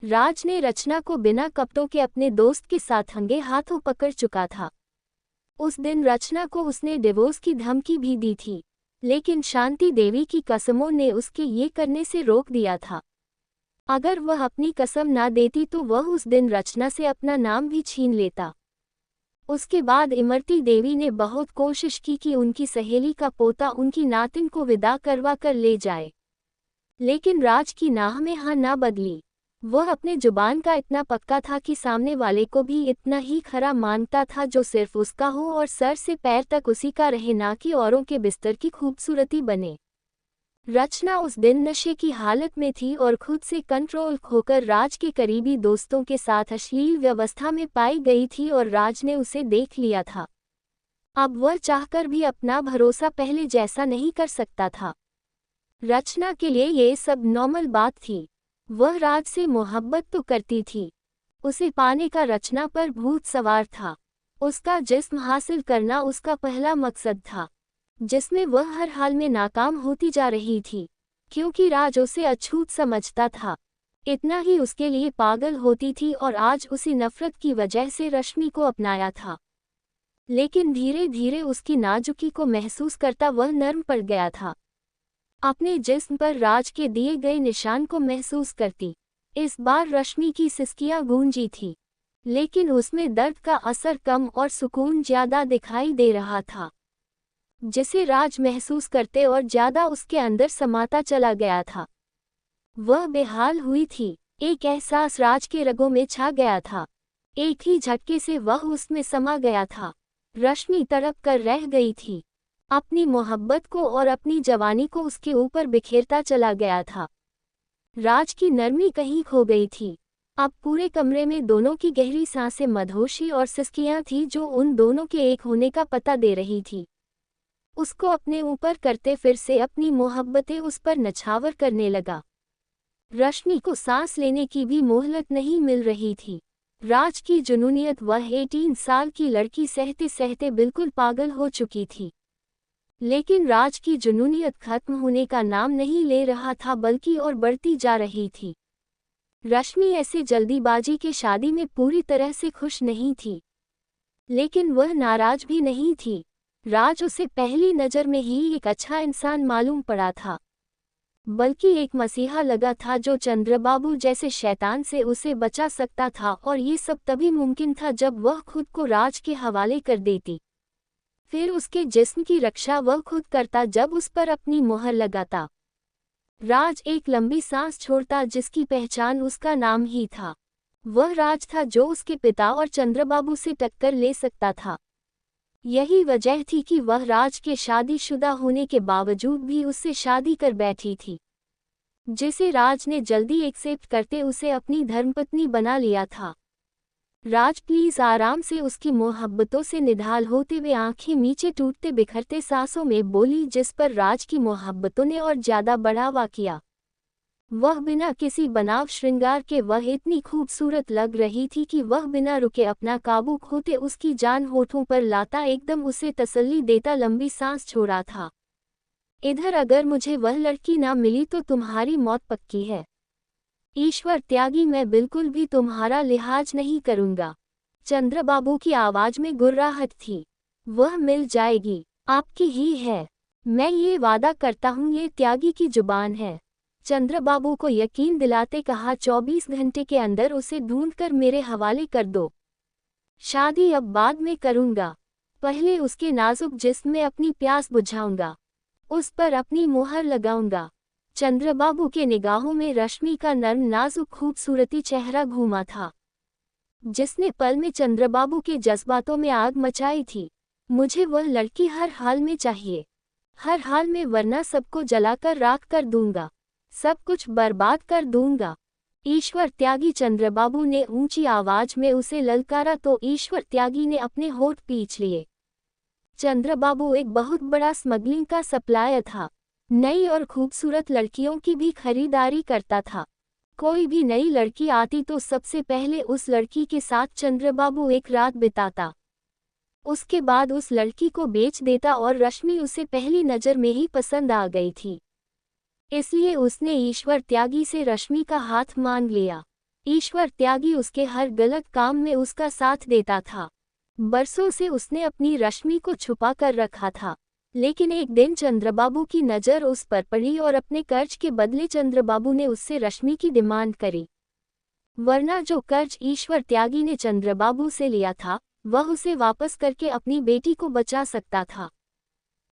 राज ने रचना को बिना कपटों के अपने दोस्त के साथ रंगे हाथों पकड़ चुका था। उस दिन रचना को उसने डिवोर्स की धमकी भी दी थी, लेकिन शांति देवी की कसमों ने उसके ये करने से रोक दिया था। अगर वह अपनी कसम ना देती तो वह उस दिन रचना से अपना नाम भी छीन लेता। उसके बाद इमरती देवी ने बहुत कोशिश की कि उनकी सहेली का पोता उनकी नातिन को विदा करवा कर ले जाए, लेकिन राज की नाह में हाँ ना बदली। वह अपने जुबान का इतना पक्का था कि सामने वाले को भी इतना ही खरा मानता था जो सिर्फ उसका हो और सर से पैर तक उसी का रहे, ना कि औरों के बिस्तर की खूबसूरती बने। रचना उस दिन नशे की हालत में थी और खुद से कंट्रोल खोकर राज के करीबी दोस्तों के साथ अश्लील व्यवस्था में पाई गई थी और राज ने उसे देख लिया था। अब वह चाहकर भी अपना भरोसा पहले जैसा नहीं कर सकता था। रचना के लिए ये सब नॉर्मल बात थी। वह राज से मोहब्बत तो करती थी, उसे पाने का रचना पर भूत सवार था। उसका जिस्म हासिल करना उसका पहला मकसद था, जिसमें वह हर हाल में नाकाम होती जा रही थी, क्योंकि राज उसे अछूत समझता था। इतना ही उसके लिए पागल होती थी और आज उसी नफरत की वजह से रश्मि को अपनाया था। लेकिन धीरे धीरे उसकी नाजुकी को महसूस करता वह नर्म पड़ गया था। अपने जिस्म पर राज के दिए गए निशान को महसूस करती। इस बार रश्मि की सिसकियां गूंजी थी, लेकिन उसमें दर्द का असर कम और सुकून ज्यादा दिखाई दे रहा था, जिसे राज महसूस करते और ज्यादा उसके अंदर समाता चला गया था। वह बेहाल हुई थी। एक एहसास राज के रगों में छा गया था। एक ही झटके से वह उसमें समा गया था। रश्मि तड़प कर रह गई थी, अपनी मोहब्बत को और अपनी जवानी को उसके ऊपर बिखेरता चला गया था। राज की नरमी कहीं खो गई थी। अब पूरे कमरे में दोनों की गहरी सांसें, मदहोशी और सिसकियां थी जो उन दोनों के एक होने का पता दे रही थी। उसको अपने ऊपर करते फिर से अपनी मोहब्बतें उस पर नछावर करने लगा। रश्मि को सांस लेने की भी मोहलत नहीं मिल रही थी। राज की जुनूनियत, वह 18 साल की लड़की सहते सहते बिल्कुल पागल हो चुकी थी। लेकिन राज की जुनूनियत खत्म होने का नाम नहीं ले रहा था, बल्कि और बढ़ती जा रही थी। रश्मि ऐसे जल्दीबाजी के शादी में पूरी तरह से खुश नहीं थी, लेकिन वह नाराज भी नहीं थी। राज उसे पहली नज़र में ही एक अच्छा इंसान मालूम पड़ा था, बल्कि एक मसीहा लगा था जो चंद्रबाबू जैसे शैतान से उसे बचा सकता था। और ये सब तभी मुमकिन था जब वह खुद को राज के हवाले कर देती। फिर उसके जिस्म की रक्षा वह खुद करता जब उस पर अपनी मोहर लगाता। राज एक लंबी सांस छोड़ता जिसकी पहचान उसका नाम ही था। वह राज था जो उसके पिता और चंद्रबाबू से टक्कर ले सकता था। यही वजह थी कि वह राज के शादीशुदा होने के बावजूद भी उससे शादी कर बैठी थी, जिसे राज ने जल्दी एक्सेप्ट करते उसे अपनी धर्मपत्नी बना लिया था। राज प्लीज आराम से उसकी मोहब्बतों से निढाल होते हुए आंखें नीचे टूटते बिखरते सांसों में बोली, जिस पर राज की मोहब्बतों ने और ज्यादा बढ़ावा किया। वह बिना किसी बनाव श्रृंगार के वह इतनी खूबसूरत लग रही थी कि वह बिना रुके अपना काबू खोते उसकी जान होठों पर लाता एकदम उसे तसल्ली देता लंबी सांस छोड़ा था। इधर अगर मुझे वह लड़की ना मिली तो तुम्हारी मौत पक्की है। ईश्वर त्यागी, मैं बिल्कुल भी तुम्हारा लिहाज नहीं करूंगा। चंद्रबाबू की आवाज में गुर्राहट थी। वह मिल जाएगी, आपकी ही है, मैं ये वादा करता हूँ। ये त्यागी की जुबान है। चंद्रबाबू को यकीन दिलाते कहा, 24 घंटे के अंदर उसे ढूंढकर मेरे हवाले कर दो। शादी अब बाद में करूंगा, पहले उसके नाजुक जिस्म में अपनी प्यास बुझाऊंगा, उस पर अपनी मोहर लगाऊंगा। चंद्रबाबू के निगाहों में रश्मि का नर्म नाजुक खूबसूरती चेहरा घूमा था, जिसने पल में चंद्रबाबू के जज्बातों में आग मचाई थी। मुझे वह लड़की हर हाल में चाहिए, हर हाल में, वरना सबको जलाकर राख कर दूंगा, सब कुछ बर्बाद कर दूंगा। ईश्वर त्यागी, चंद्रबाबू ने ऊंची आवाज में उसे ललकारा तो ईश्वर त्यागी ने अपने होठ पींच लिए। चंद्रबाबू एक बहुत बड़ा स्मगलिंग का सप्लायर था, नई और खूबसूरत लड़कियों की भी खरीदारी करता था। कोई भी नई लड़की आती तो सबसे पहले उस लड़की के साथ चंद्रबाबू एक रात बिताता, उसके बाद उस लड़की को बेच देता और रश्मि उसे पहली नज़र में ही पसंद आ गई थी। इसलिए उसने ईश्वर त्यागी से रश्मि का हाथ मांग लिया। ईश्वर त्यागी उसके हर गलत काम में उसका साथ देता था। बरसों से उसने अपनी रश्मि को छुपा कर रखा था, लेकिन एक दिन चंद्रबाबू की नज़र उस पर पड़ी और अपने कर्ज के बदले चंद्रबाबू ने उससे रश्मि की डिमांड करी। वरना जो कर्ज ईश्वर त्यागी ने चंद्रबाबू से लिया था, वह उसे वापस करके अपनी बेटी को बचा सकता था।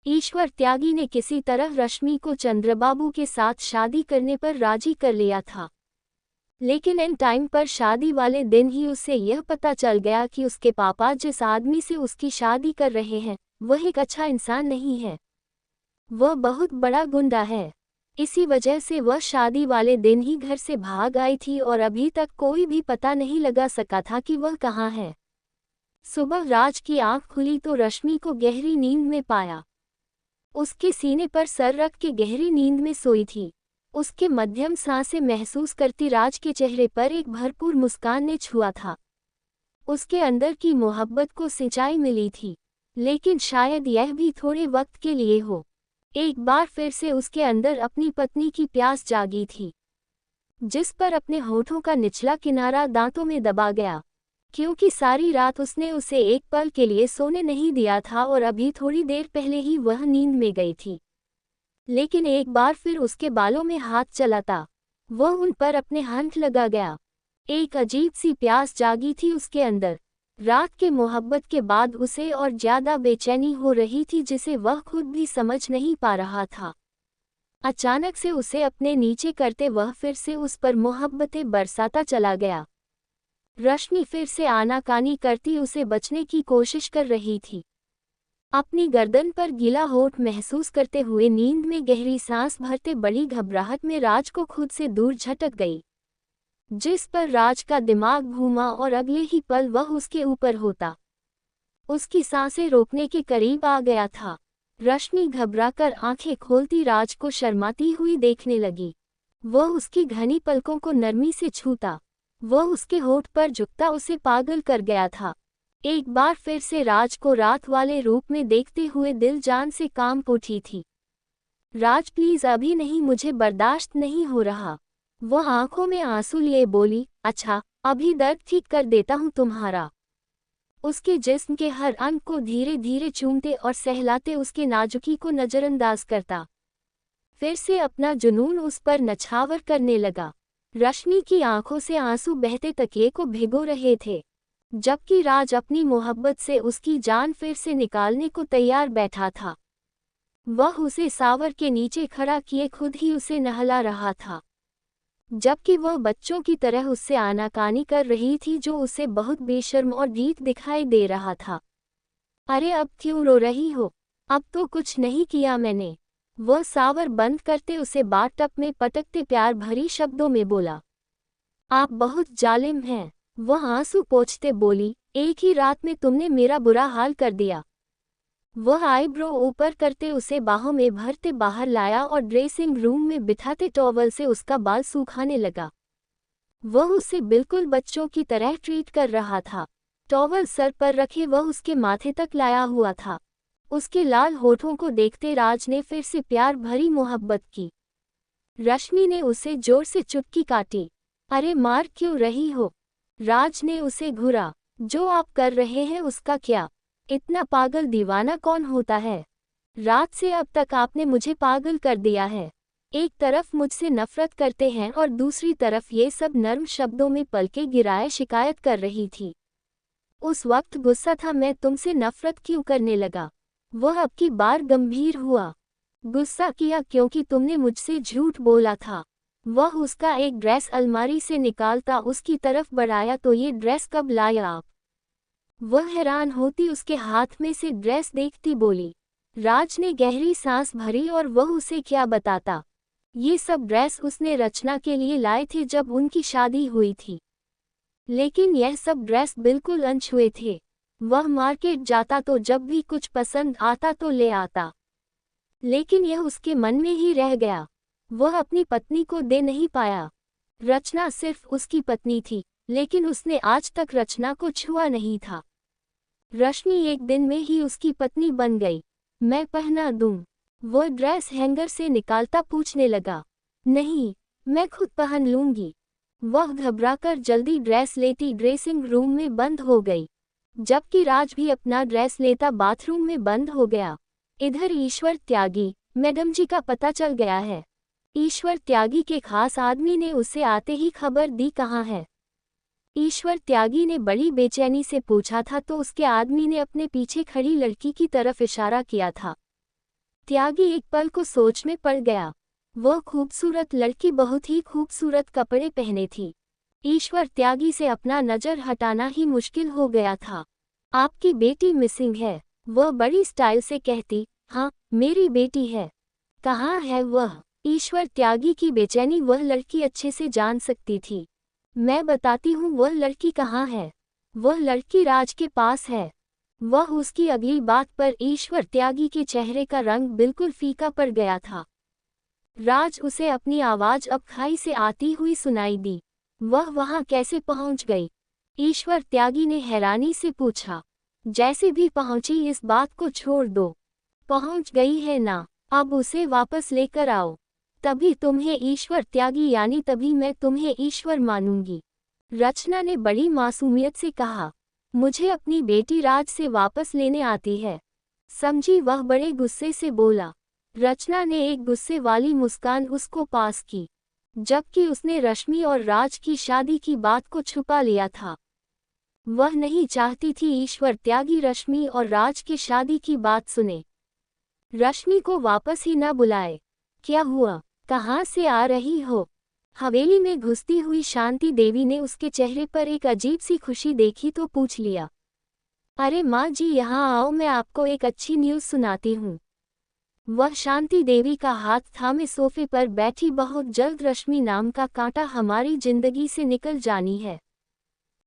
ईश्वर त्यागी ने किसी तरह रश्मि को चंद्रबाबू के साथ शादी करने पर राजी कर लिया था, लेकिन इन टाइम पर शादी वाले दिन ही उसे यह पता चल गया कि उसके पापा जिस आदमी से उसकी शादी कर रहे हैं, वह एक अच्छा इंसान नहीं है, वह बहुत बड़ा गुंडा है। इसी वजह से वह शादी वाले दिन ही घर से भाग आई थी और अभी तक कोई भी पता नहीं लगा सका था कि वह कहाँ है। सुबह राज की आंख खुली तो रश्मि को गहरी नींद में पाया। उसके सीने पर सर रख के गहरी नींद में सोई थी। उसके मध्यम सांसें महसूस करती राज के चेहरे पर एक भरपूर मुस्कान ने छुआ था। उसके अंदर की मोहब्बत को सिंचाई मिली थी, लेकिन शायद यह भी थोड़े वक्त के लिए हो। एक बार फिर से उसके अंदर अपनी पत्नी की प्यास जागी थी, जिस पर अपने होठों का निचला किनारा दांतों में दबा गया, क्योंकि सारी रात उसने उसे एक पल के लिए सोने नहीं दिया था और अभी थोड़ी देर पहले ही वह नींद में गई थी। लेकिन एक बार फिर उसके बालों में हाथ चलाता, वह उन पर अपने हाथ लगा गया। एक अजीब सी प्यास जागी थी उसके अंदर। रात के मोहब्बत के बाद उसे और ज्यादा बेचैनी हो रही थी, जिसे वह खुद भी समझ नहीं पा रहा था। अचानक से उसे अपने नीचे करते वह फिर से उस पर मोहब्बतें बरसाता चला गया। रश्मि फिर से आनाकानी करती उसे बचने की कोशिश कर रही थी। अपनी गर्दन पर गीला होठ महसूस करते हुए नींद में गहरी सांस भरते बड़ी घबराहट में राज को खुद से दूर झटक गई, जिस पर राज का दिमाग घूमा और अगले ही पल वह उसके ऊपर होता, उसकी सांसें रोकने के करीब आ गया था। रश्मि घबराकर आंखें खोलती राज को शर्माती हुई देखने लगी। वह उसकी घनी पलकों को नरमी से छूता, वह उसके होठ पर झुकता उसे पागल कर गया था। एक बार फिर से राज को रात वाले रूप में देखते हुए दिल जान से कांप उठी थी। राज प्लीज अभी नहीं, मुझे बर्दाश्त नहीं हो रहा। वह आंखों में आंसू लिए बोली, अच्छा अभी दर्द ठीक कर देता हूँ तुम्हारा। उसके जिस्म के हर अंग को धीरे धीरे चूमते और सहलाते उसके नाजुकी को नजरअंदाज करता, फिर से अपना जुनून उस पर नछावर करने लगा। रश्मि की आंखों से आंसू बहते तकिए को भिगो रहे थे, जबकि राज अपनी मोहब्बत से उसकी जान फिर से निकालने को तैयार बैठा था। वह उसे सावर के नीचे खड़ा किए खुद ही उसे नहला रहा था, जबकि वह बच्चों की तरह उससे आनाकानी कर रही थी, जो उसे बहुत बेशर्म और ढीठ दिखाई दे रहा था। अरे अब क्यों रो रही हो? अब तो कुछ नहीं किया मैंने। वह सावर बंद करते उसे बाथटब में पटकते प्यार भरी शब्दों में बोला। आप बहुत जालिम हैं। वह आंसू पोंछते बोली, एक ही रात में तुमने मेरा बुरा हाल कर दिया। वह आईब्रो ऊपर करते उसे बाहों में भरते बाहर लाया और ड्रेसिंग रूम में बिठाते टॉवल से उसका बाल सूखाने लगा। वह उसे बिल्कुल बच्चों की तरह ट्रीट कर रहा था। टॉवल सर पर रखे वह उसके माथे तक लाया हुआ था। उसके लाल होठों को देखते राज ने फिर से प्यार भरी मोहब्बत की। रश्मि ने उसे जोर से चुटकी काटी। अरे मार क्यों रही हो? राज ने उसे घूरा। जो आप कर रहे हैं उसका क्या? इतना पागल दीवाना कौन होता है? रात से अब तक आपने मुझे पागल कर दिया है। एक तरफ मुझसे नफरत करते हैं और दूसरी तरफ ये सब नर्म शब्दों में पलके गिराए शिकायत कर रही थी। उस वक्त गुस्सा था, मैं तुमसे नफरत क्यों करने लगा? वह अब की बार गंभीर हुआ। गुस्सा किया क्योंकि तुमने मुझसे झूठ बोला था। वह उसका एक ड्रेस अलमारी से निकालता उसकी तरफ बढ़ाया, तो ये ड्रेस कब लाया आप? वह हैरान होती उसके हाथ में से ड्रेस देखती बोली। राज ने गहरी सांस भरी और वह उसे क्या बताता। ये सब ड्रेस उसने रचना के लिए लाए थे जब उनकी शादी हुई थी, लेकिन यह सब ड्रेस बिल्कुल अनछुए थे। वह मार्केट जाता तो जब भी कुछ पसंद आता तो ले आता, लेकिन यह उसके मन में ही रह गया। वह अपनी पत्नी को दे नहीं पाया। रचना सिर्फ उसकी पत्नी थी, लेकिन उसने आज तक रचना को छुआ नहीं था। रश्मि एक दिन में ही उसकी पत्नी बन गई। मैं पहना दूं? वह ड्रेस हैंगर से निकालता पूछने लगा। नहीं, मैं खुद पहन लूंगी। वह घबराकर जल्दी ड्रेस लेती ड्रेसिंग रूम में बंद हो गई, जबकि राज भी अपना ड्रेस लेता बाथरूम में बंद हो गया। इधर ईश्वर त्यागी, मैडम जी का पता चल गया है। ईश्वर त्यागी के खास आदमी ने उसे आते ही खबर दी कहाँ है। ईश्वर त्यागी ने बड़ी बेचैनी से पूछा था तो उसके आदमी ने अपने पीछे खड़ी लड़की की तरफ इशारा किया था। त्यागी एक पल को सोच में पड़ गया। वह खूबसूरत लड़की बहुत ही खूबसूरत कपड़े पहने थी। ईश्वर त्यागी से अपना नजर हटाना ही मुश्किल हो गया था। आपकी बेटी मिसिंग है, वह बड़ी स्टाइल से कहती। हाँ, मेरी बेटी है। कहाँ है वह? ईश्वर त्यागी की बेचैनी वह लड़की अच्छे से जान सकती थी। मैं बताती हूँ वह लड़की कहाँ है। वह लड़की राज के पास है। वह उसकी अगली बात पर ईश्वर त्यागी के चेहरे का रंग बिल्कुल फीका पड़ गया था। राज उसे अपनी आवाज अब खाई से आती हुई सुनाई दी। वह वहां कैसे पहुंच गई? ईश्वर त्यागी ने हैरानी से पूछा। जैसे भी पहुंची इस बात को छोड़ दो। पहुंच गई है ना, अब उसे वापस लेकर आओ। तभी तुम्हें ईश्वर त्यागी यानी तभी मैं तुम्हें ईश्वर मानूंगी। रचना ने बड़ी मासूमियत से कहा। मुझे अपनी बेटी राज से वापस लेने आती है, समझी? वह बड़े गुस्से से बोला। रचना ने एक गुस्से वाली मुस्कान उसको पास की, जबकि उसने रश्मि और राज की शादी की बात को छुपा लिया था। वह नहीं चाहती थी ईश्वर त्यागी रश्मि और राज की शादी की बात सुने। रश्मि को वापस ही न बुलाए। क्या हुआ? कहाँ से आ रही हो? हवेली में घुसती हुई शांति देवी ने उसके चेहरे पर एक अजीब सी खुशी देखी तो पूछ लिया। अरे माँ जी, यहाँ आओ, मैं आपको एक अच्छी न्यूज़ सुनाती हूँ। वह शांति देवी का हाथ थामे सोफे पर बैठी। बहुत जल्द रश्मि नाम का कांटा हमारी जिंदगी से निकल जानी है।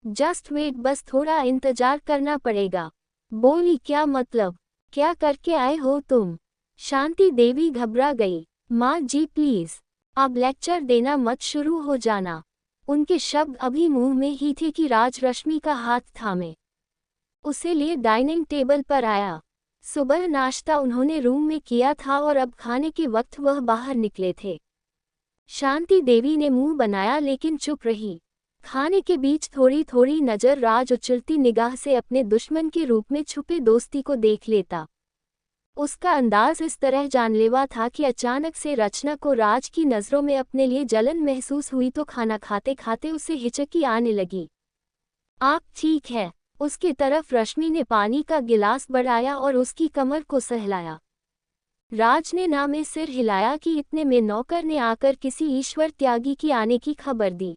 जस्ट वेट, बस थोड़ा इंतजार करना पड़ेगा। बोली, क्या मतलब? क्या करके आए हो तुम? शांति देवी घबरा गई। माँ जी प्लीज, अब लेक्चर देना मत शुरू हो जाना। उनके शब्द अभी मुंह में ही थे कि राज रश्मि का हाथ थामे उसे लिए डाइनिंग टेबल पर आया। सुबह नाश्ता उन्होंने रूम में किया था और अब खाने के वक्त वह बाहर निकले थे। शांति देवी ने मुंह बनाया लेकिन चुप रही। खाने के बीच थोड़ी थोड़ी नजर राज उछलती निगाह से अपने दुश्मन के रूप में छुपे दोस्ती को देख लेता। उसका अंदाज इस तरह जानलेवा था कि अचानक से रचना को राज की नज़रों में अपने लिए जलन महसूस हुई तो खाना खाते खाते उसे हिचकी आने लगी। आप ठीक है? उसकी तरफ रश्मि ने पानी का गिलास बढ़ाया और उसकी कमर को सहलाया। राज ने ना में सिर हिलाया कि इतने में नौकर ने आकर किसी ईश्वर त्यागी की आने की खबर दी।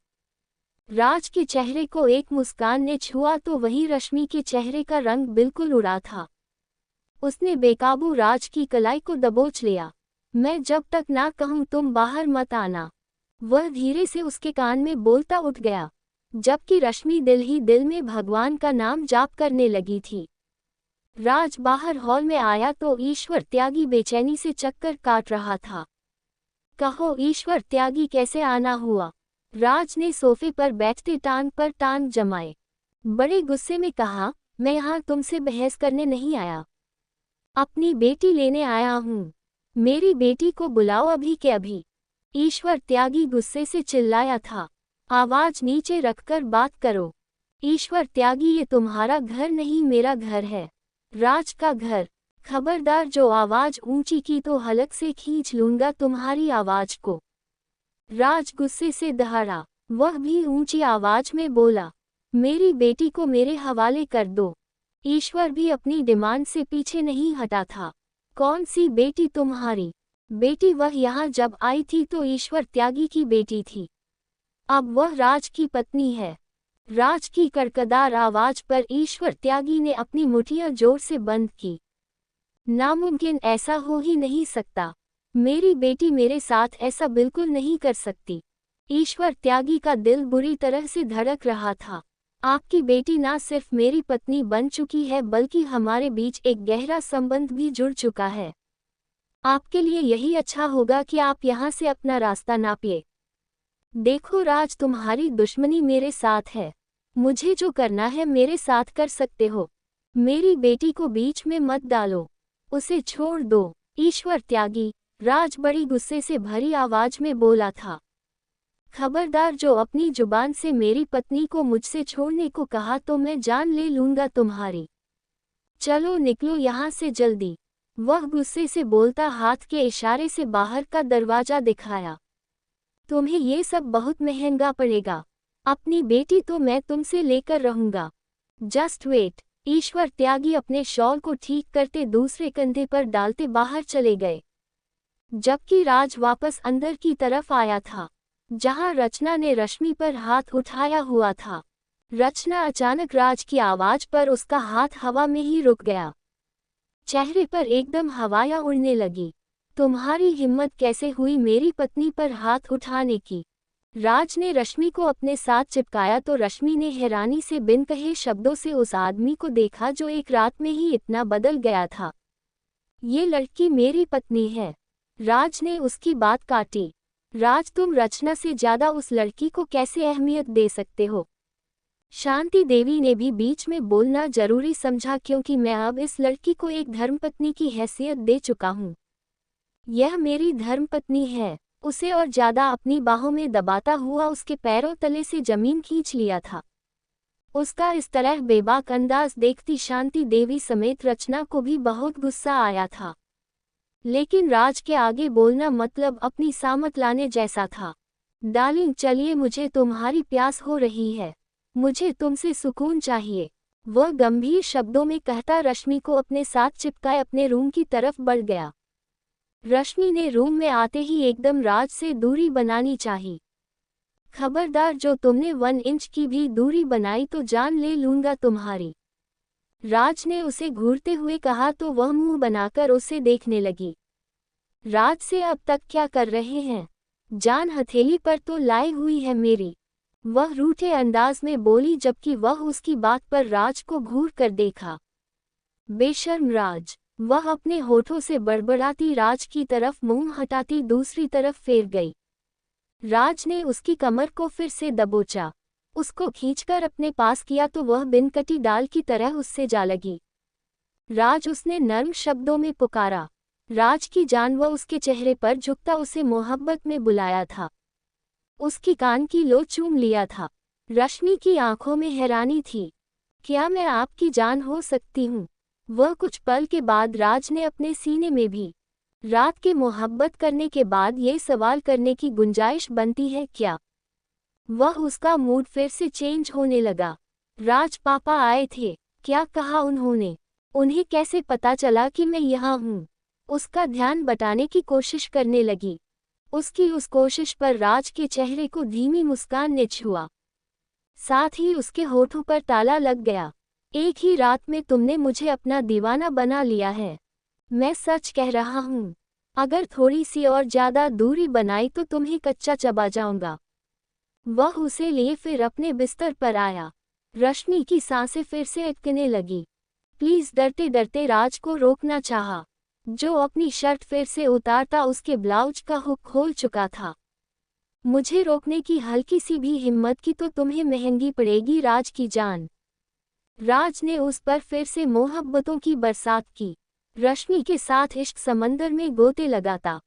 राज के चेहरे को एक मुस्कान ने छुआ तो वहीं रश्मि के चेहरे का रंग बिल्कुल उड़ा था। उसने बेकाबू राज की कलाई को दबोच लिया। मैं जब तक ना कहूं तुम बाहर मत आना। वह धीरे से उसके कान में बोलता उठ गया, जबकि रश्मि दिल ही दिल में भगवान का नाम जाप करने लगी थी। राज बाहर हॉल में आया तो ईश्वर त्यागी बेचैनी से चक्कर काट रहा था। कहो ईश्वर त्यागी, कैसे आना हुआ? राज ने सोफे पर बैठते टांग पर टांग जमाए बड़े गुस्से में कहा। मैं यहाँ तुमसे बहस करने नहीं आया, अपनी बेटी लेने आया हूँ। मेरी बेटी को बुलाओ अभी के अभी। ईश्वर त्यागी गुस्से से चिल्लाया था। आवाज नीचे रखकर बात करो। ईश्वर त्यागी, ये तुम्हारा घर नहीं, मेरा घर है, राज का घर। खबरदार, जो आवाज ऊंची की तो हलक से खींच लूंगा तुम्हारी आवाज को। राज गुस्से से दहाड़ा। वह भी ऊंची आवाज में बोला, मेरी बेटी को मेरे हवाले कर दो। ईश्वर भी अपनी डिमांड से पीछे नहीं हटा था। कौन सी बेटी? तुम्हारी बेटी? वह यहाँ जब आई थी तो ईश्वर त्यागी की बेटी थी, अब वह राज की पत्नी है। राज की कड़कदार आवाज पर ईश्वर त्यागी ने अपनी मुठ्ठियां जोर से बंद की। नामुमकिन, ऐसा हो ही नहीं सकता। मेरी बेटी मेरे साथ ऐसा बिल्कुल नहीं कर सकती। ईश्वर त्यागी का दिल बुरी तरह से धड़क रहा था। आपकी बेटी ना सिर्फ मेरी पत्नी बन चुकी है बल्कि हमारे बीच एक गहरा संबंध भी जुड़ चुका है। आपके लिए यही अच्छा होगा कि आप यहाँ से अपना रास्ता नापिए। देखो राज, तुम्हारी दुश्मनी मेरे साथ है। मुझे जो करना है मेरे साथ कर सकते हो। मेरी बेटी को बीच में मत डालो, उसे छोड़ दो। ईश्वर त्यागी, राज बड़ी गुस्से से भरी आवाज में बोला था। खबरदार, जो अपनी जुबान से मेरी पत्नी को मुझसे छोड़ने को कहा तो मैं जान ले लूंगा तुम्हारी। चलो निकलो यहाँ से जल्दी। वह गुस्से से बोलता हाथ के इशारे से बाहर का दरवाजा दिखाया। तुम्हें ये सब बहुत महंगा पड़ेगा। अपनी बेटी तो मैं तुमसे लेकर रहूंगा। Just wait. ईश्वर त्यागी अपने शॉल को ठीक करते दूसरे कंधे पर डालते बाहर चले गए, जबकि राज वापस अंदर की तरफ आया था, जहां रचना ने रश्मि पर हाथ उठाया हुआ था। रचना अचानक राज की आवाज पर उसका हाथ हवा में ही रुक गया। चेहरे पर एकदम हवाएं उड़ने लगी। तुम्हारी हिम्मत कैसे हुई मेरी पत्नी पर हाथ उठाने की? राज ने रश्मि को अपने साथ चिपकाया तो रश्मि ने हैरानी से बिन कहे शब्दों से उस आदमी को देखा जो एक रात में ही इतना बदल गया था। ये लड़की मेरी पत्नी है। राज ने उसकी बात काटी। राज, तुम रचना से ज्यादा उस लड़की को कैसे अहमियत दे सकते हो? शांति देवी ने भी बीच में बोलना जरूरी समझा, क्योंकि मैं अब इस लड़की को एक धर्मपत्नी की हैसियत दे चुका हूँ। यह मेरी धर्मपत्नी है। उसे और ज्यादा अपनी बाहों में दबाता हुआ उसके पैरों तले से जमीन खींच लिया था। उसका इस तरह बेबाक अंदाज देखती शांति देवी समेत रचना को भी बहुत गुस्सा आया था। लेकिन राज के आगे बोलना मतलब अपनी सामत लाने जैसा था। डार्लिंग, चलिए, मुझे तुम्हारी प्यास हो रही है। मुझे तुमसे सुकून चाहिए, वह गंभीर शब्दों में कहता रश्मि को अपने साथ चिपकाए अपने रूम की तरफ बढ़ गया। रश्मि ने रूम में आते ही एकदम राज से दूरी बनानी चाहिए। खबरदार, जो तुमने 1 इंच की भी दूरी बनाई तो जान ले लूंगा तुम्हारी। राज ने उसे घूरते हुए कहा तो वह मुंह बनाकर उसे देखने लगी। राज से अब तक क्या कर रहे हैं? जान हथेली पर तो लाई हुई है मेरी, वह रूठे अंदाज में बोली, जबकि वह उसकी बात पर राज को घूर कर देखा। बेशर्म राज। वह अपने होठों से बड़बड़ाती राज की तरफ मुंह हटाती दूसरी तरफ फेर गई। राज ने उसकी कमर को फिर से दबोचा, उसको खींचकर अपने पास किया तो वह बिन कटी डाल की तरह उससे जा लगी। राज, उसने नर्म शब्दों में पुकारा। राज की जान, वह उसके चेहरे पर झुकता उसे मोहब्बत में बुलाया था, उसकी कान की लो चूम लिया था। रश्मि की आंखों में हैरानी थी। क्या मैं आपकी जान हो सकती हूँ? वह कुछ पल के बाद राज ने अपने सीने में भी। रात के मोहब्बत करने के बाद ये सवाल करने की गुंजाइश बनती है क्या? वह उसका मूड फिर से चेंज होने लगा। राज, पापा आए थे, क्या कहा उन्होंने? उन्हें कैसे पता चला कि मैं यहाँ हूँ? उसका ध्यान बटाने की कोशिश करने लगी। उसकी उस कोशिश पर राज के चेहरे को धीमी मुस्कान ने छुआ, साथ ही उसके होठों पर ताला लग गया। एक ही रात में तुमने मुझे अपना दीवाना बना लिया है। मैं सच कह रहा हूँ, अगर थोड़ी सी और ज्यादा दूरी बनाई तो तुम्हें कच्चा चबा जाऊंगा। वह उसे लिए फिर अपने बिस्तर पर आया। रश्मि की सांसें फिर से अटकने लगी। प्लीज, डरते डरते राज को रोकना चाहा, जो अपनी शर्ट फिर से उतारता उसके ब्लाउज का हुक खोल चुका था। मुझे रोकने की हल्की सी भी हिम्मत की तो तुम्हें महंगी पड़ेगी राज की जान। राज ने उस पर फिर से मोहब्बतों की बरसात की, रश्मि के साथ इश्क समंदर में गोते लगाता।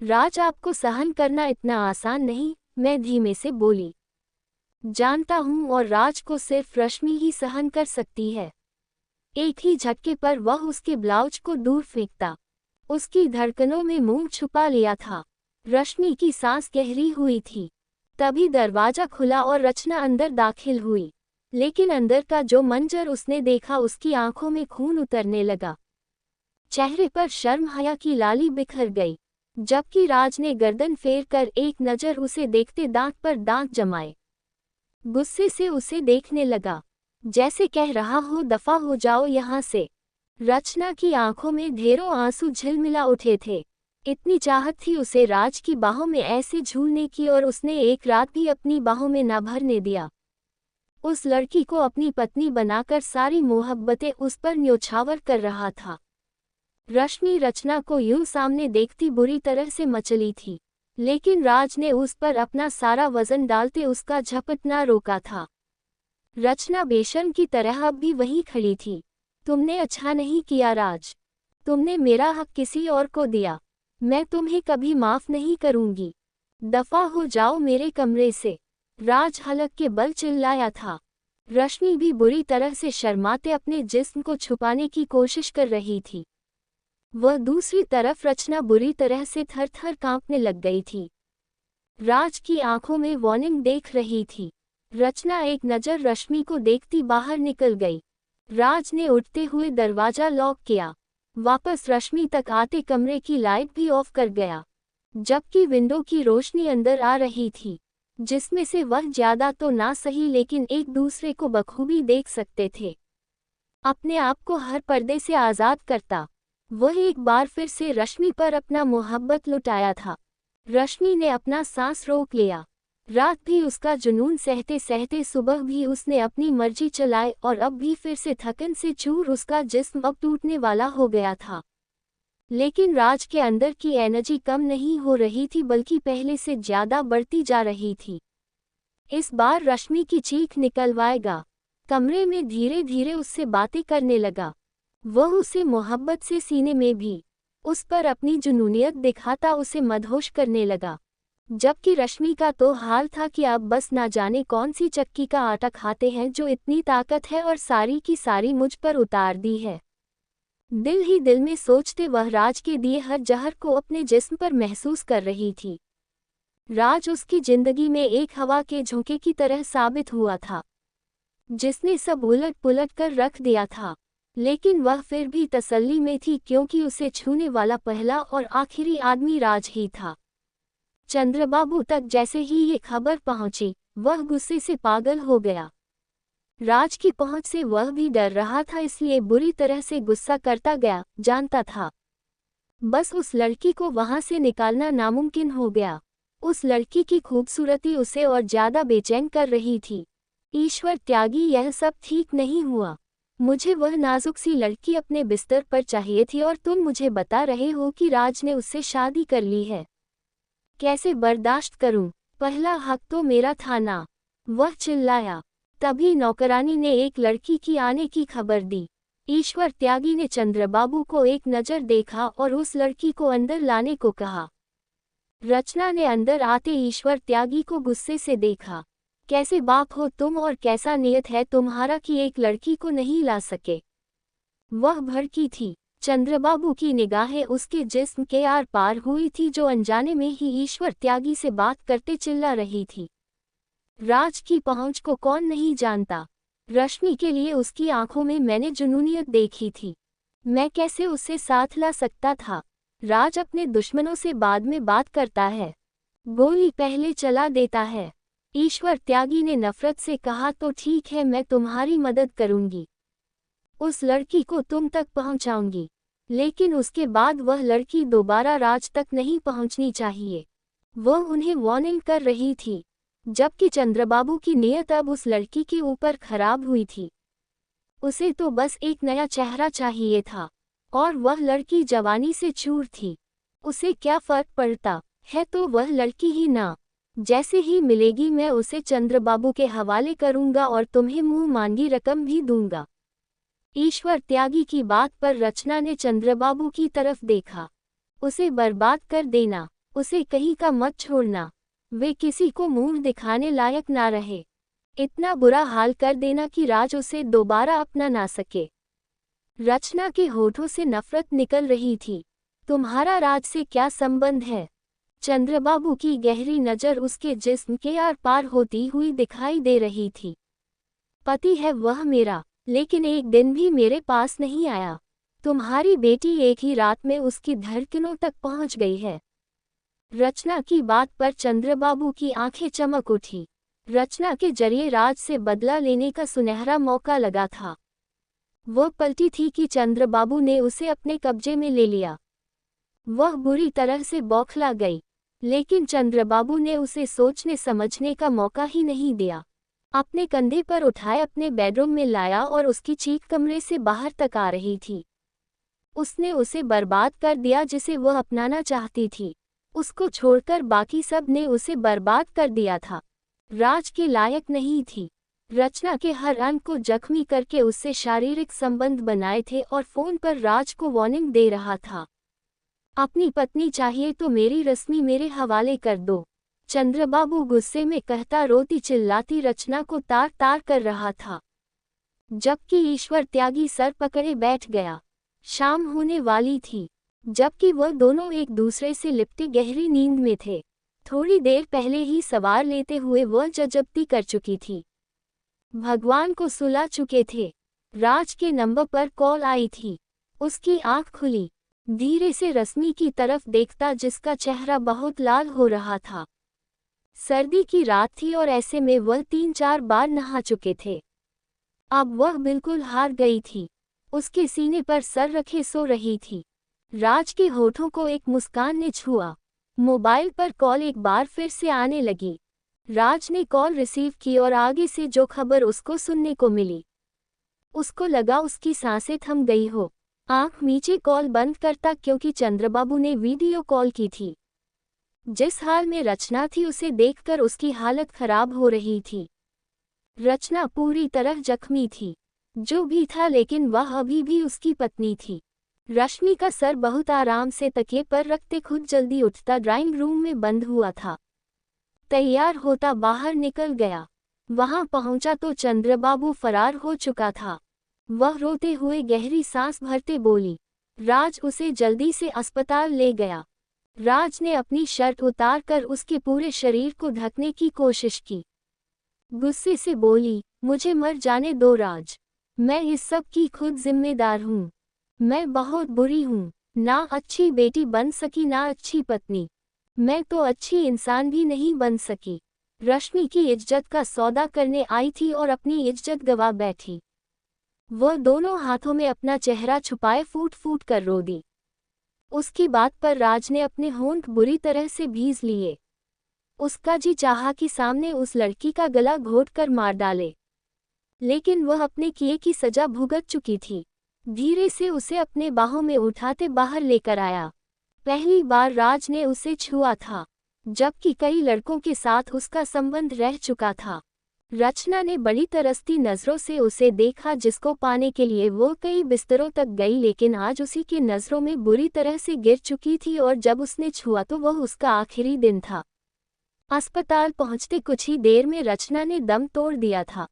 राज, आपको सहन करना इतना आसान नहीं, मैं धीमे से बोली। जानता हूँ, और राज को सिर्फ रश्मि ही सहन कर सकती है। एक ही झटके पर वह उसके ब्लाउज को दूर फेंकता, उसकी धड़कनों में मुंह छुपा लिया था। रश्मि की सांस गहरी हुई थी। तभी दरवाजा खुला और रचना अंदर दाखिल हुई। लेकिन अंदर का जो मंजर उसने देखा, उसकी आंखों में खून उतरने लगा। चेहरे पर शर्म हया की लाली बिखर गई, जबकि राज ने गर्दन फेर कर एक नज़र उसे देखते दांत पर दांत जमाए। गुस्से से उसे देखने लगा, जैसे कह रहा हो दफा हो जाओ यहाँ से। रचना की आंखों में ढेरों आंसू झिलमिला उठे थे। इतनी चाहत थी उसे राज की बाहों में ऐसे झूलने की, और उसने एक रात भी अपनी बाहों में न भरने दिया। उस लड़की को अपनी पत्नी बनाकर सारी मोहब्बतें उस पर न्योछावर कर रहा था। रश्मि रचना को यूं सामने देखती बुरी तरह से मचली थी, लेकिन राज ने उस पर अपना सारा वजन डालते उसका झपटना रोका था। रचना बेशर्म की तरह अब भी वहीं खड़ी थी। तुमने अच्छा नहीं किया राज, तुमने मेरा हक किसी और को दिया। मैं तुम्हें कभी माफ नहीं करूंगी। दफा हो जाओ मेरे कमरे से, राज हलक के बल चिल्लाया था। रश्मि भी बुरी तरह से शर्माते अपने जिस्म को छुपाने की कोशिश कर रही थी। वह दूसरी तरफ रचना बुरी तरह से थर-थर कांपने लग गई थी। राज की आंखों में वार्निंग देख रही थी। रचना एक नज़र रश्मि को देखती बाहर निकल गई। राज ने उठते हुए दरवाजा लॉक किया। वापस रश्मि तक आते कमरे की लाइट भी ऑफ कर गया, जबकि विंडो की रोशनी अंदर आ रही थी, जिसमें से वह ज्यादा तो ना सही लेकिन एक दूसरे को बखूबी देख सकते थे। अपने आप को हर पर्दे से आज़ाद करता, वह एक बार फिर से रश्मि पर अपना मोहब्बत लुटाया था। रश्मि ने अपना सांस रोक लिया। रात भी उसका जुनून सहते सहते सुबह भी उसने अपनी मर्जी चलाई और अब भी फिर से थकन से चूर उसका जिस्म अब टूटने वाला हो गया था। लेकिन राज के अंदर की एनर्जी कम नहीं हो रही थी बल्कि पहले से ज्यादा बढ़ती जा रही थी। इस बार रश्मि की चीख निकलवाएगा। कमरे में धीरे धीरे उससे बातें करने लगा। वह उसे मोहब्बत से सीने में भी उस पर अपनी जुनूनियत दिखाता उसे मदहोश करने लगा। जबकि रश्मि का तो हाल था कि अब बस ना जाने कौन सी चक्की का आटा खाते हैं जो इतनी ताकत है और सारी की सारी मुझ पर उतार दी है। दिल ही दिल में सोचते वह राज के दिए हर जहर को अपने जिस्म पर महसूस कर रही थी। राज उसकी जिंदगी में एक हवा के झोंके की तरह साबित हुआ था, जिसने सब उलट पुलट कर रख दिया था। लेकिन वह फिर भी तसल्ली में थी क्योंकि उसे छूने वाला पहला और आखिरी आदमी राज ही था। चंद्रबाबू तक जैसे ही ये खबर पहुंची, वह गुस्से से पागल हो गया। राज की पहुंच से वह भी डर रहा था, इसलिए बुरी तरह से गुस्सा करता गया। जानता था बस उस लड़की को वहां से निकालना नामुमकिन हो गया। उस लड़की की खूबसूरती उसे और ज्यादा बेचैन कर रही थी। ईश्वर त्यागी, यह सब ठीक नहीं हुआ। मुझे वह नाजुक सी लड़की अपने बिस्तर पर चाहिए थी और तुम मुझे बता रहे हो कि राज ने उससे शादी कर ली है। कैसे बर्दाश्त करूं? पहला हक तो मेरा था ना, वह चिल्लाया। तभी नौकरानी ने एक लड़की की आने की खबर दी। ईश्वर त्यागी ने चंद्रबाबू को एक नज़र देखा और उस लड़की को अंदर लाने को कहा। रचना ने अंदर आते ईश्वर त्यागी को गुस्से से देखा। कैसे बाप हो तुम और कैसा नियत है तुम्हारा कि एक लड़की को नहीं ला सके? वह भड़की थी। चंद्रबाबू की निगाहें उसके जिस्म के आर पार हुई थी, जो अनजाने में ही ईश्वर त्यागी से बात करते चिल्ला रही थी। राज की पहुंच को कौन नहीं जानता? रश्मि के लिए उसकी आंखों में मैंने जुनूनियत देखी थी। मैं कैसे उससे साथ ला सकता था? राज अपने दुश्मनों से बाद में बात करता है, गोली पहले चला देता है। ईश्वर त्यागी ने नफरत से कहा, तो ठीक है, मैं तुम्हारी मदद करूंगी, उस लड़की को तुम तक पहुंचाऊंगी, लेकिन उसके बाद वह लड़की दोबारा राज तक नहीं पहुंचनी चाहिए। वह उन्हें वार्निंग कर रही थी, जबकि चंद्रबाबू की नीयत अब उस लड़की के ऊपर खराब हुई थी। उसे तो बस एक नया चेहरा चाहिए था और वह लड़की जवानी से चूर थी। उसे क्या फर्क पड़ता है, तो वह लड़की ही ना। जैसे ही मिलेगी मैं उसे चंद्रबाबू के हवाले करूंगा और तुम्हें मुंह मांगी रकम भी दूंगा। ईश्वर त्यागी की बात पर रचना ने चंद्रबाबू की तरफ देखा। उसे बर्बाद कर देना, उसे कहीं का मत छोड़ना, वे किसी को मुंह दिखाने लायक ना रहे। इतना बुरा हाल कर देना कि राज उसे दोबारा अपना ना सके। रचना के होठों से नफरत निकल रही थी। तुम्हारा राज से क्या संबंध है? चंद्रबाबू की गहरी नज़र उसके जिस्म के आर पार होती हुई दिखाई दे रही थी। पति है वह मेरा, लेकिन एक दिन भी मेरे पास नहीं आया। तुम्हारी बेटी एक ही रात में उसकी धड़कनों तक पहुंच गई है। रचना की बात पर चंद्रबाबू की आंखें चमक उठी। रचना के जरिए राज से बदला लेने का सुनहरा मौका लगा था। वह पलटी थी कि चंद्रबाबू ने उसे अपने कब्जे में ले लिया। वह बुरी तरह से बौखला गई, लेकिन चंद्रबाबू ने उसे सोचने समझने का मौका ही नहीं दिया। अपने कंधे पर उठाए अपने बेडरूम में लाया और उसकी चीख कमरे से बाहर तक आ रही थी। उसने उसे बर्बाद कर दिया जिसे वह अपनाना चाहती थी। उसको छोड़कर बाकी सब ने उसे बर्बाद कर दिया था। राज के लायक नहीं थी। रचना के हर अंग को जख्मी करके उससे शारीरिक संबंध बनाए थे और फोन पर राज को वार्निंग दे रहा था। अपनी पत्नी चाहिए तो मेरी रश्मि मेरे हवाले कर दो। चंद्रबाबू गुस्से में कहता रोती चिल्लाती रचना को तार तार कर रहा था, जबकि ईश्वर त्यागी सर पकड़े बैठ गया। शाम होने वाली थी, जबकि वह दोनों एक दूसरे से लिपटे गहरी नींद में थे। थोड़ी देर पहले ही सवार लेते हुए वह जजप्ती कर चुकी थी, भगवान को सुला चुके थे। राज के नंबर पर कॉल आई थी। उसकी आंख खुली, धीरे से रश्मि की तरफ देखता जिसका चेहरा बहुत लाल हो रहा था। सर्दी की रात थी और ऐसे में वह 3-4 बार नहा चुके थे। अब वह बिल्कुल हार गई थी। उसके सीने पर सर रखे सो रही थी। राज के होठों को एक मुस्कान ने छुआ। मोबाइल पर कॉल एक बार फिर से आने लगी। राज ने कॉल रिसीव की और आगे से जो खबर उसको सुनने को मिली, उसको लगा उसकी सांसें थम गई हो। आंख नीचे कॉल बंद करता क्योंकि चंद्रबाबू ने वीडियो कॉल की थी। जिस हाल में रचना थी उसे देखकर उसकी हालत खराब हो रही थी। रचना पूरी तरह जख्मी थी। जो भी था, लेकिन वह अभी भी उसकी पत्नी थी। रश्मि का सर बहुत आराम से तकिए पर रखते खुद जल्दी उठता ड्राइंग रूम में बंद हुआ था। तैयार होता बाहर निकल गया। वहां पहुंचा तो चंद्रबाबू फरार हो चुका था। वह रोते हुए गहरी सांस भरते बोली, राज उसे जल्दी से अस्पताल ले गया। राज ने अपनी शर्ट उतारकर उसके पूरे शरीर को ढकने की कोशिश की। गुस्से से बोली, मुझे मर जाने दो राज, मैं इस सब की खुद जिम्मेदार हूँ। मैं बहुत बुरी हूँ, ना अच्छी बेटी बन सकी ना अच्छी पत्नी। मैं तो अच्छी इंसान भी नहीं बन सकी। रश्मि की इज्जत का सौदा करने आई थी और अपनी इज्जत गवा बैठी। वह दोनों हाथों में अपना चेहरा छुपाए फूट फूट कर रो दी। उसकी बात पर राज ने अपने होंठ बुरी तरह से भींच लिए। उसका जी चाहा कि सामने उस लड़की का गला घोट कर मार डाले, लेकिन वह अपने किए की सजा भुगत चुकी थी। धीरे से उसे अपने बाहों में उठाते बाहर लेकर आया। पहली बार राज ने उसे छुआ था, जबकि कई लड़कों के साथ उसका संबंध रह चुका था। रचना ने बड़ी तरसती नज़रों से उसे देखा, जिसको पाने के लिए वो कई बिस्तरों तक गई, लेकिन आज उसी की नज़रों में बुरी तरह से गिर चुकी थी। और जब उसने छुआ तो वह उसका आखिरी दिन था। अस्पताल पहुंचते कुछ ही देर में रचना ने दम तोड़ दिया था।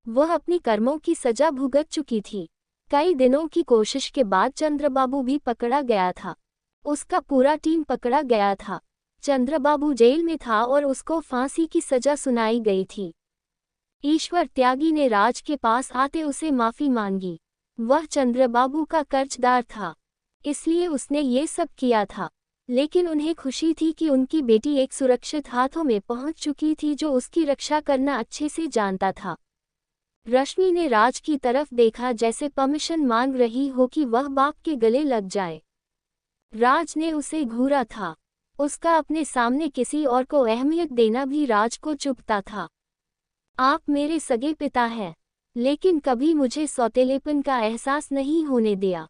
वह अपनी कर्मों की सजा भुगत चुकी थी। कई दिनों की कोशिश के बाद चंद्रबाबू भी पकड़ा गया था। उसका पूरा टीम पकड़ा गया था। चंद्रबाबू जेल में था और उसको फांसी की सजा सुनाई गई थी। ईश्वर त्यागी ने राज के पास आते उसे माफ़ी मांगी। वह चंद्रबाबू का कर्जदार था, इसलिए उसने ये सब किया था। लेकिन उन्हें खुशी थी कि उनकी बेटी एक सुरक्षित हाथों में पहुंच चुकी थी, जो उसकी रक्षा करना अच्छे से जानता था। रश्मि ने राज की तरफ देखा, जैसे परमिशन मांग रही हो कि वह बाप के गले लग जाए। राज ने उसे घूरा था। उसका अपने सामने किसी और को अहमियत देना भी राज को चुभता था। आप मेरे सगे पिता हैं, लेकिन कभी मुझे सौतेलेपन का एहसास नहीं होने दिया,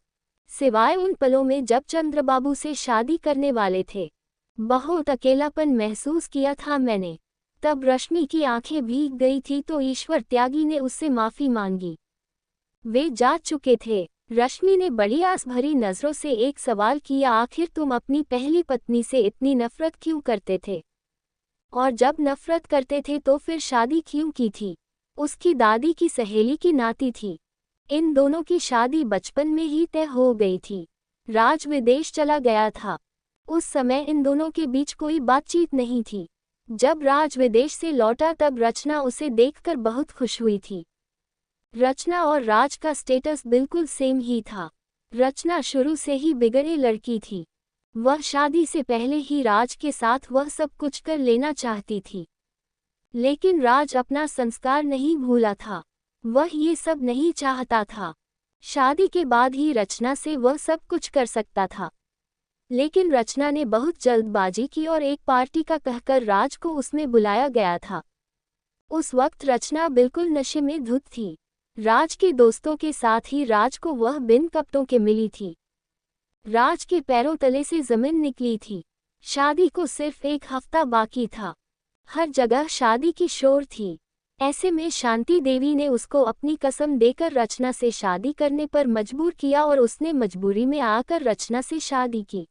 सिवाय उन पलों में जब चंद्रबाबू से शादी करने वाले थे। बहुत अकेलापन महसूस किया था मैंने। तब रश्मि की आंखें भीग गई थी तो ईश्वर त्यागी ने उससे माफ़ी मांगी। वे जा चुके थे। रश्मि ने बड़ी आस भरी नज़रों से एक सवाल किया, आखिर तुम अपनी पहली पत्नी से इतनी नफरत क्यों करते थे? और जब नफरत करते थे तो फिर शादी क्यों की थी? उसकी दादी की सहेली की नाती थी। इन दोनों की शादी बचपन में ही तय हो गई थी। राज विदेश चला गया था। उस समय इन दोनों के बीच कोई बातचीत नहीं थी। जब राज विदेश से लौटा तब रचना उसे देखकर बहुत खुश हुई थी। रचना और राज का स्टेटस बिल्कुल सेम ही था। रचना शुरू से ही बिगड़े लड़की थी। वह शादी से पहले ही राज के साथ वह सब कुछ कर लेना चाहती थी, लेकिन राज अपना संस्कार नहीं भूला था। वह ये सब नहीं चाहता था। शादी के बाद ही रचना से वह सब कुछ कर सकता था, लेकिन रचना ने बहुत जल्दबाजी की और एक पार्टी का कहकर राज को उसमें बुलाया गया था। उस वक्त रचना बिल्कुल नशे में धुत थी। राज के दोस्तों के साथ ही राज को वह बिन कपड़ों के मिली थी। राज के पैरों तले से जमीन निकली थी। शादी को सिर्फ 1 हफ्ता बाकी था। हर जगह शादी की शोर थी। ऐसे में शांति देवी ने उसको अपनी कसम देकर रचना से शादी करने पर मजबूर किया और उसने मजबूरी में आकर रचना से शादी की।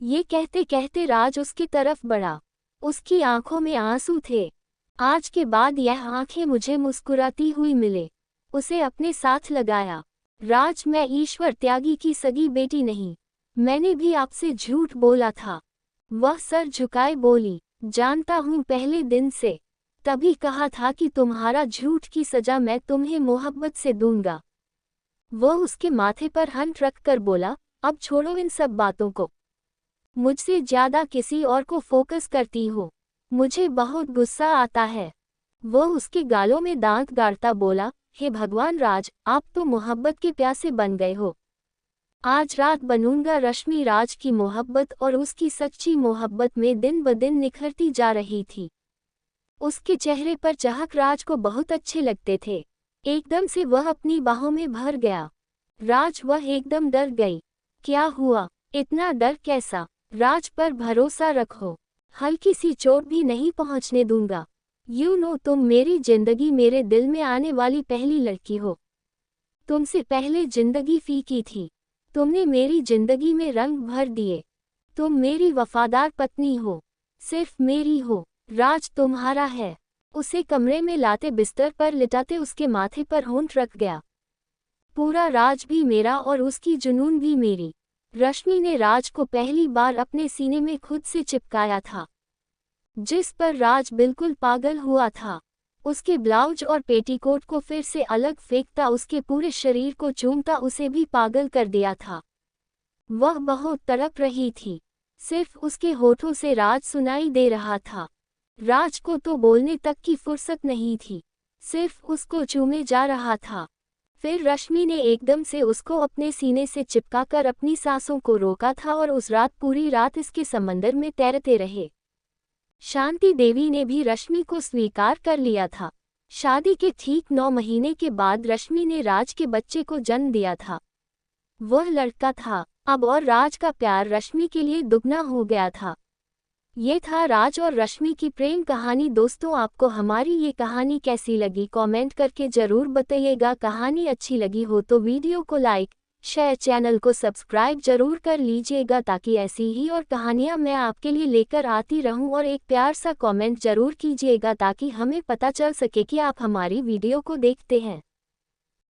ये कहते कहते राज उसकी तरफ बढ़ा। उसकी आंखों में आंसू थे। आज के बाद यह आंखें मुझे मुस्कुराती हुई मिले। उसे अपने साथ लगाया। राज, मैं ईश्वर त्यागी की सगी बेटी नहीं। मैंने भी आपसे झूठ बोला था। वह सर झुकाए बोली, जानता हूँ पहले दिन से। तभी कहा था कि तुम्हारा झूठ की सजा मैं तुम्हें मोहब्बत से दूंगा। वह उसके माथे पर हाथ रख कर बोला, अब छोड़ो इन सब बातों को। मुझसे ज्यादा किसी और को फोकस करती हो। मुझे बहुत गुस्सा आता है। वह उसके गालों में दांत गाड़ता बोला, हे भगवान राज, आप तो मोहब्बत के प्यासे बन गए हो। आज रात बनूंगा। रश्मि राज की मोहब्बत और उसकी सच्ची मोहब्बत में दिन ब दिन निखरती जा रही थी। उसके चेहरे पर चहक राज को बहुत अच्छे लगते थे। एकदम से वह अपनी बाहों में भर गया। राज, वह एकदम डर गई। क्या हुआ? इतना डर कैसा? राज पर भरोसा रखो। हल्की सी चोट भी नहीं पहुंचने दूंगा। तुम मेरी जिंदगी, मेरे दिल में आने वाली पहली लड़की हो। तुमसे पहले जिंदगी फीकी थी। तुमने मेरी जिंदगी में रंग भर दिए। तुम मेरी वफादार पत्नी हो, सिर्फ मेरी हो। राज तुम्हारा है। उसे कमरे में लाते बिस्तर पर लिटाते उसके माथे पर होंठ रख गया। पूरा राज भी मेरा और उसकी जुनून भी मेरी। रश्मि ने राज को पहली बार अपने सीने में खुद से चिपकाया था, जिस पर राज बिल्कुल पागल हुआ था। उसके ब्लाउज और पेटीकोट को फिर से अलग फेंकता, उसके पूरे शरीर को चूमता, उसे भी पागल कर दिया था। वह बहुत तड़प रही थी। सिर्फ उसके होठों से राज सुनाई दे रहा था। राज को तो बोलने तक की फुर्सत नहीं थी, सिर्फ उसको चूमे जा रहा था। फिर रश्मि ने एकदम से उसको अपने सीने से चिपकाकर अपनी सांसों को रोका था और उस रात पूरी रात इसके समंदर में तैरते रहे। शांति देवी ने भी रश्मि को स्वीकार कर लिया था। शादी के ठीक 9 महीने के बाद रश्मि ने राज के बच्चे को जन्म दिया था। वह लड़का था अब, और राज का प्यार रश्मि के लिए दुगना हो गया था। ये था राज और रश्मि की प्रेम कहानी। दोस्तों, आपको हमारी ये कहानी कैसी लगी कमेंट करके ज़रूर बताइएगा। कहानी अच्छी लगी हो तो वीडियो को लाइक, शेयर, चैनल को सब्सक्राइब जरूर कर लीजिएगा, ताकि ऐसी ही और कहानियाँ मैं आपके लिए लेकर आती रहूं। और एक प्यार सा कमेंट जरूर कीजिएगा ताकि हमें पता चल सके कि आप हमारी वीडियो को देखते हैं।